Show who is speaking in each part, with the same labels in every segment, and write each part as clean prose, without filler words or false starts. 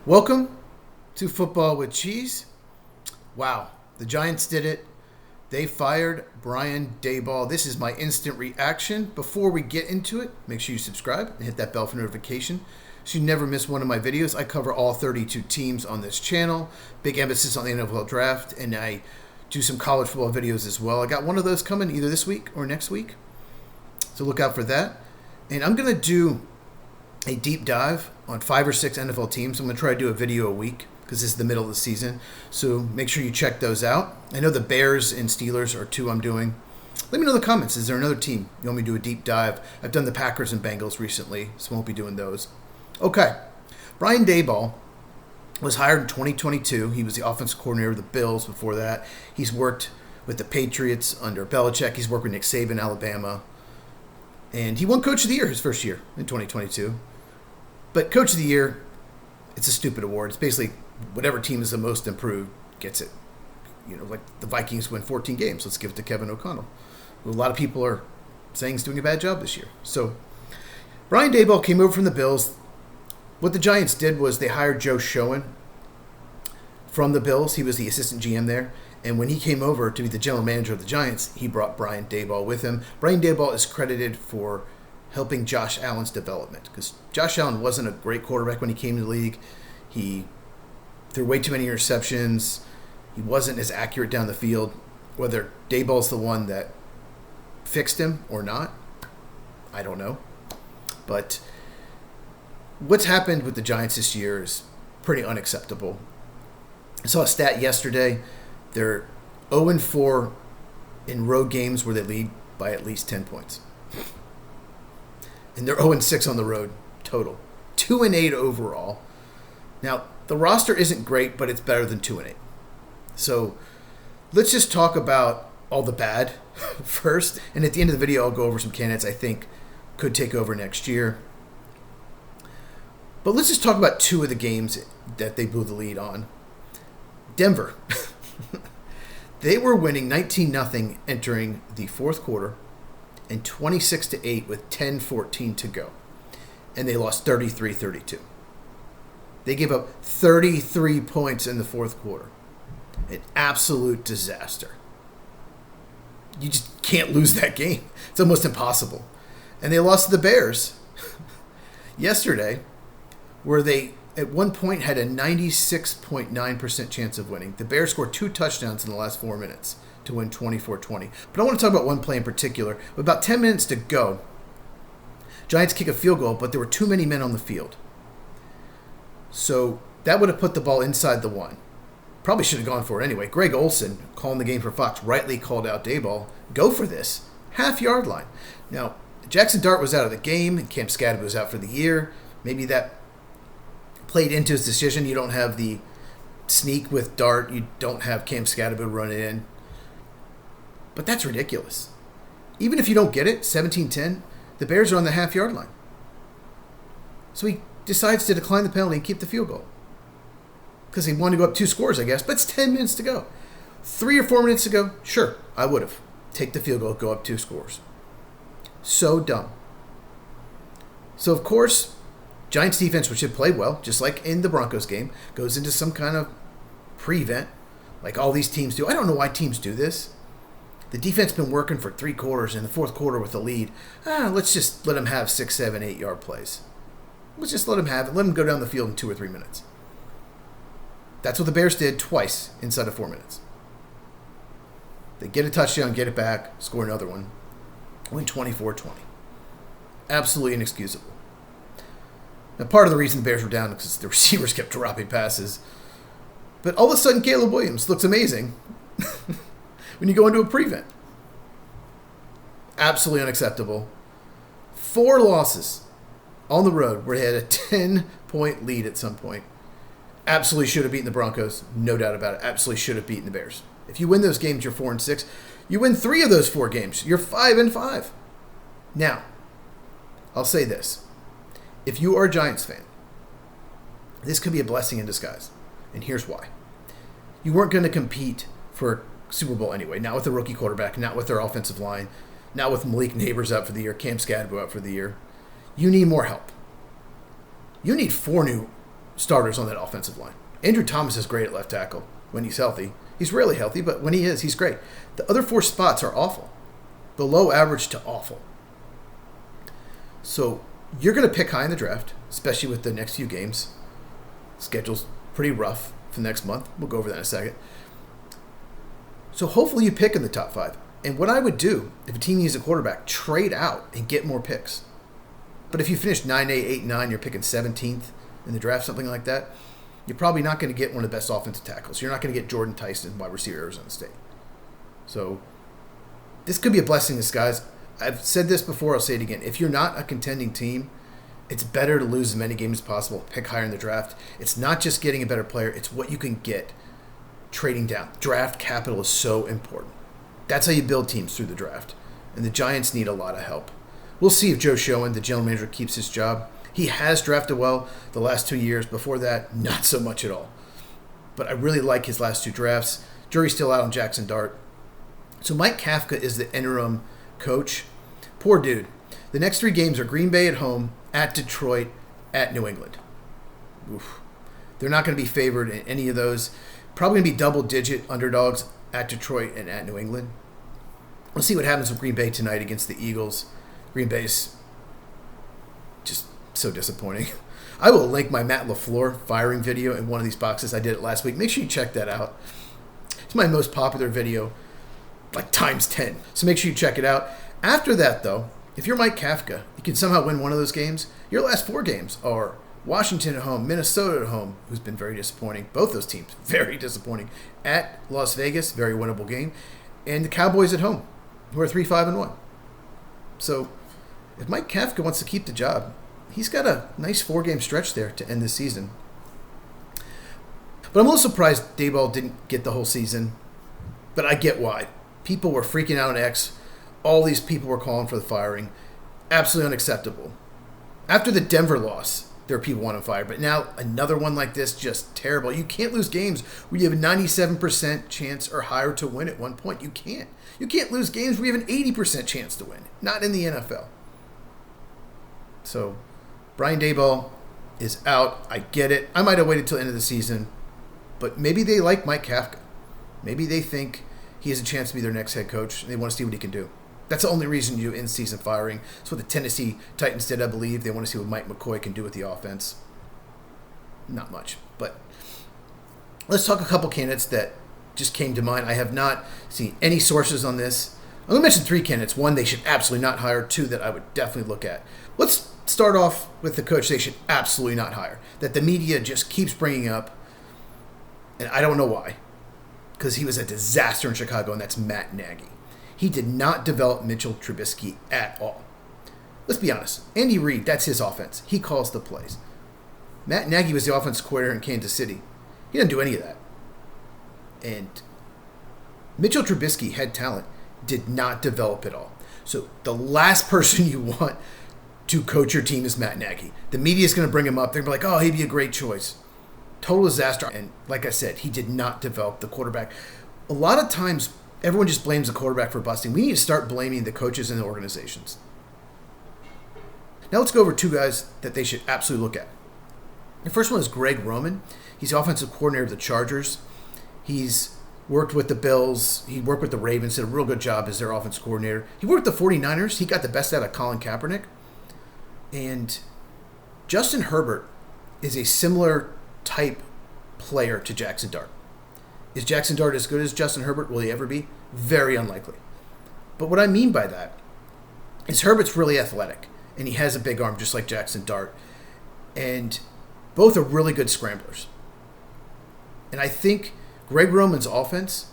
Speaker 1: Welcome to Football with Cheese. Wow, the Giants did it. They fired Brian Daboll. This is my instant reaction. Before we get into it, make sure you subscribe and hit that bell for notification so you never miss one of my videos. I cover all 32 teams on this channel. Big emphasis on the NFL draft, and I do some college football videos as well. I got one of those coming either this week or next week, so look out for that. And I'm going to do a deep dive on 5 or 6 NFL teams. I'm going to try to do a video a week because this is the middle of the season. So make sure you check those out. I know the Bears and Steelers are 2 I'm doing. Let me know in the comments. Is there another team you want me to do a deep dive? I've done the Packers and Bengals recently, so I won't be doing those. Okay. Brian Daboll was hired in 2022. He was the offensive coordinator of the Bills before that. He's worked with the Patriots under Belichick. He's worked with Nick Saban, Alabama. And he won Coach of the Year his first year in 2022. But Coach of the Year, it's a stupid award. It's basically whatever team is the most improved gets it. You know, like the Vikings win 14 games. Let's give it to Kevin O'Connell. A lot of people are saying he's doing a bad job this year. So Brian Daboll came over from the Bills. What the Giants did was they hired Joe Schoen from the Bills. He was the assistant GM there. And when he came over to be the general manager of the Giants, he brought Brian Daboll with him. Brian Daboll is credited for helping Josh Allen's development because Josh Allen wasn't a great quarterback when he came to the league. He threw way too many interceptions. He wasn't as accurate down the field. Whether Daboll's the one that fixed him or not, I don't know. But what's happened with the Giants this year is pretty unacceptable. I saw a stat yesterday. They're 0-4 in road games where they lead by at least 10 points. And they're 0-6 on the road total. 2-8 overall. Now, the roster isn't great, but it's better than 2-8. So let's just talk about all the bad first. And at the end of the video, I'll go over some candidates I think could take over next year. But let's just talk about 2 of the games that they blew the lead on. Denver. They were winning 19-0 entering the fourth quarter and 26-8 with 10:14 to go. And they lost 33-32. They gave up 33 points in the fourth quarter. An absolute disaster. You just can't lose that game. It's almost impossible. And they lost to the Bears yesterday, where they at one point had a 96.9% chance of winning. The Bears scored 2 touchdowns in the last 4 minutes to win 24-20. But I want to talk about one play in particular. With about 10 minutes to go, Giants kick a field goal, but there were too many men on the field. So that would have put the ball inside the 1. Probably should have gone for it anyway. Greg Olsen, calling the game for Fox, rightly called out Daboll. Go for this. Half-yard line. Now, Jackson Dart was out of the game, and Cam Skadden was out for the year. Maybe that played into his decision. You don't have the sneak with Dart. You don't have Cam Skadden run it in. But that's ridiculous. Even if you don't get it, 17-10, the Bears are on the half-yard line. So he decides to decline the penalty and keep the field goal. Because he wanted to go up 2 scores, I guess. But it's 10 minutes to go. 3 or 4 minutes to go, sure, I would have. Take the field goal, go up 2 scores. So dumb. So, of course, Giants defense, which had played well, just like in the Broncos game, goes into some kind of prevent, like all these teams do. I don't know why teams do this. The defense been working for 3 quarters. In the fourth quarter with the lead, let's just let them have 6, 7, 8-yard plays. Let's just let them have it. Let them go down the field in 2 or 3 minutes. That's what the Bears did twice inside of 4 minutes. They get a touchdown, get it back, score another one, win 24-20. Absolutely inexcusable. Now, part of the reason the Bears were down is because the receivers kept dropping passes. But all of a sudden, Caleb Williams looks amazing when you go into a prevent. Absolutely unacceptable. 4 losses on the road where they had a 10-point lead at some point. Absolutely should have beaten the Broncos. No doubt about it. Absolutely should have beaten the Bears. If you win those games, you're 4-6. You win 3 of those 4 games, you're 5-5. Now, I'll say this. If you are a Giants fan, this could be a blessing in disguise. And here's why. You weren't going to compete for Super Bowl anyway. Not with a rookie quarterback, not with their offensive line, not with Malik Neighbors out for the year, Cam Skadden out for the year. You need more help. You need 4 new starters on that offensive line. Andrew Thomas is great at left tackle when he's healthy. He's rarely healthy, but when he is, he's great. The other 4 spots are awful. Below average to awful. So you're going to pick high in the draft, especially with the next few games. Schedule's pretty rough for next month. We'll go over that in a second. So hopefully you pick in the top 5. And what I would do, if a team needs a quarterback, trade out and get more picks. But if you finish 9-8, 8-9, you're picking 17th in the draft, something like that, you're probably not going to get one of the best offensive tackles. You're not going to get Jordan Tyson, wide receiver, Arizona State. So this could be a blessing in disguise. I've said this before, I'll say it again. If you're not a contending team, it's better to lose as many games as possible, pick higher in the draft. It's not just getting a better player, it's what you can get trading down. Draft capital is so important. That's how you build teams through the draft. And the Giants need a lot of help. We'll see if Joe Schoen, the general manager, keeps his job. He has drafted well the last 2 years. Before that, not so much at all. But I really like his last 2 drafts. Jury's still out on Jackson Dart. So Mike Kafka is the interim coach. Poor dude. The next 3 games are Green Bay at home, at Detroit, at New England. Oof. They're not going to be favored in any of those. Probably going to be double-digit underdogs at Detroit and at New England. We'll see what happens with Green Bay tonight against the Eagles. Green Bay's just so disappointing. I will link my Matt LaFleur firing video in one of these boxes. I did it last week. Make sure you check that out. It's my most popular video, like times 10. So make sure you check it out. After that, though, if you're Mike Kafka, you can somehow win one of those games. Your last 4 games are Washington at home, Minnesota at home, who's been very disappointing. Both those teams, very disappointing. At Las Vegas, very winnable game. And the Cowboys at home, who are 3-5-1. So if Mike Kafka wants to keep the job, he's got a nice 4-game stretch there to end this season. But I'm a little surprised Daboll didn't get the whole season. But I get why. People were freaking out on X. All these people were calling for the firing. Absolutely unacceptable. After the Denver loss, there are people wanting fired. But now another one like this, just terrible. You can't lose games where you have a 97% chance or higher to win at one point. You can't. You can't lose games where you have an 80% chance to win. Not in the NFL. So Brian Daboll is out. I get it. I might have waited till the end of the season. But maybe they like Mike Kafka. Maybe they think he has a chance to be their next head coach, and they want to see what he can do. That's the only reason you do in-season firing. That's what the Tennessee Titans did, I believe. They want to see what Mike McCoy can do with the offense. Not much. But let's talk a couple candidates that just came to mind. I have not seen any sources on this. I'm going to mention 3 candidates. 1, they should absolutely not hire. 2, that I would definitely look at. Let's start off with the coach they should absolutely not hire, that the media just keeps bringing up, and I don't know why, because he was a disaster in Chicago, and that's Matt Nagy. He did not develop Mitchell Trubisky at all. Let's be honest. Andy Reid, that's his offense. He calls the plays. Matt Nagy was the offensive coordinator in Kansas City. He didn't do any of that. And Mitchell Trubisky had talent, did not develop it all. So the last person you want to coach your team is Matt Nagy. The media is going to bring him up. They're going to be like, oh, he'd be a great choice. Total disaster. And like I said, he did not develop the quarterback. A lot of times, everyone just blames the quarterback for busting. We need to start blaming the coaches and the organizations. Now let's go over 2 guys that they should absolutely look at. The first one is Greg Roman. He's the offensive coordinator of the Chargers. He's worked with the Bills. He worked with the Ravens. Did a real good job as their offensive coordinator. He worked with the 49ers. He got the best out of Colin Kaepernick. And Justin Herbert is a similar type player to Jackson Dart. Is Jackson Dart as good as Justin Herbert? Will he ever be? Very unlikely. But what I mean by that is Herbert's really athletic, and he has a big arm just like Jackson Dart. And both are really good scramblers. And I think Greg Roman's offense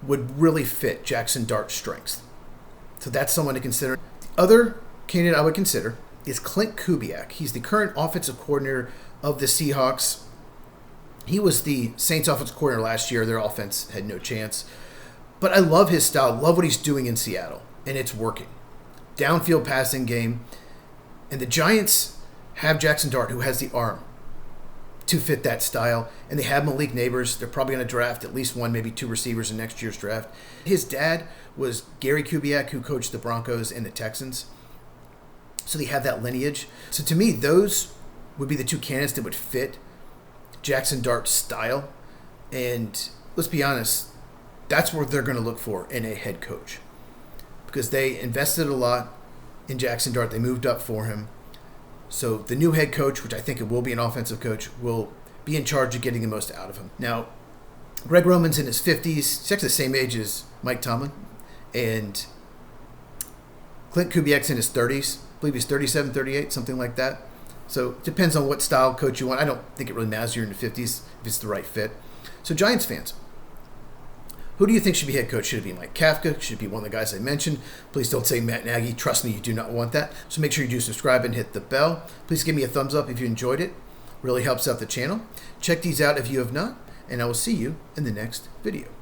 Speaker 1: would really fit Jackson Dart's strengths. So that's someone to consider. The other candidate I would consider is Clint Kubiak. He's the current offensive coordinator of the Seahawks. He was the Saints offensive coordinator last year. Their offense had no chance. But I love his style. Love what he's doing in Seattle. And it's working. Downfield passing game. And the Giants have Jackson Dart, who has the arm to fit that style. And they have Malik Neighbors. They're probably going to draft at least 1, maybe 2 receivers in next year's draft. His dad was Gary Kubiak, who coached the Broncos and the Texans. So they have that lineage. So to me, those would be the 2 candidates that would fit Jackson Dart's style. And let's be honest, that's what they're going to look for in a head coach, because they invested a lot in Jackson Dart. They moved up for him. So the new head coach, which I think it will be an offensive coach, will be in charge of getting the most out of him. Now, Greg Roman's in his 50s. He's actually the same age as Mike Tomlin. And Clint Kubiak's in his 30s. I believe he's 37, 38, something like that. So it depends on what style coach you want. I don't think it really matters you're in the 50s if it's the right fit. So Giants fans, who do you think should be head coach? Should it be Mike Kafka? Should it be one of the guys I mentioned? Please don't say Matt Nagy. Trust me, you do not want that. So make sure you do subscribe and hit the bell. Please give me a thumbs up if you enjoyed it. Really helps out the channel. Check these out if you have not, and I will see you in the next video.